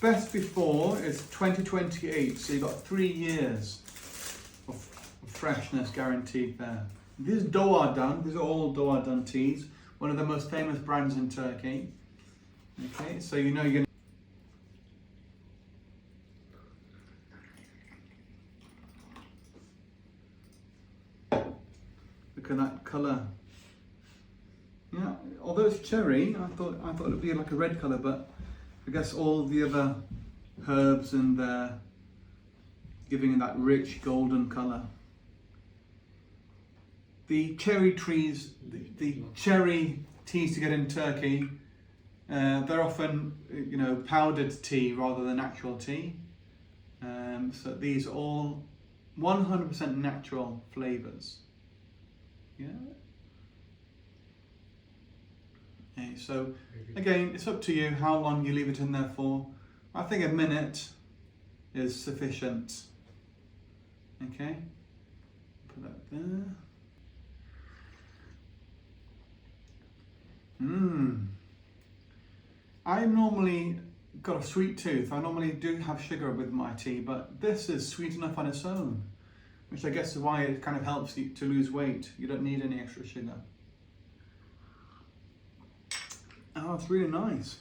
Best before is 2028, so you've got 3 years of freshness guaranteed there. This is Doğadan, these are all Doğadan teas, one of the most famous brands in Turkey. Okay, so you know you're look at that colour. Yeah, although it's cherry, I thought it would be like a red colour, but I guess all the other herbs in there giving it that rich golden colour. The cherry trees, the cherry teas to get in Turkey, they're often, you know, powdered tea rather than actual tea. So these are all 100% natural flavours. Yeah. Okay, so again, it's up to you how long you leave it in there for. I think a minute is sufficient. Okay, put that there. I normally got a sweet tooth. I normally do have sugar with my tea, but this is sweet enough on its own, which I guess is why it kind of helps you to lose weight. You don't need any extra sugar. Oh, it's really nice.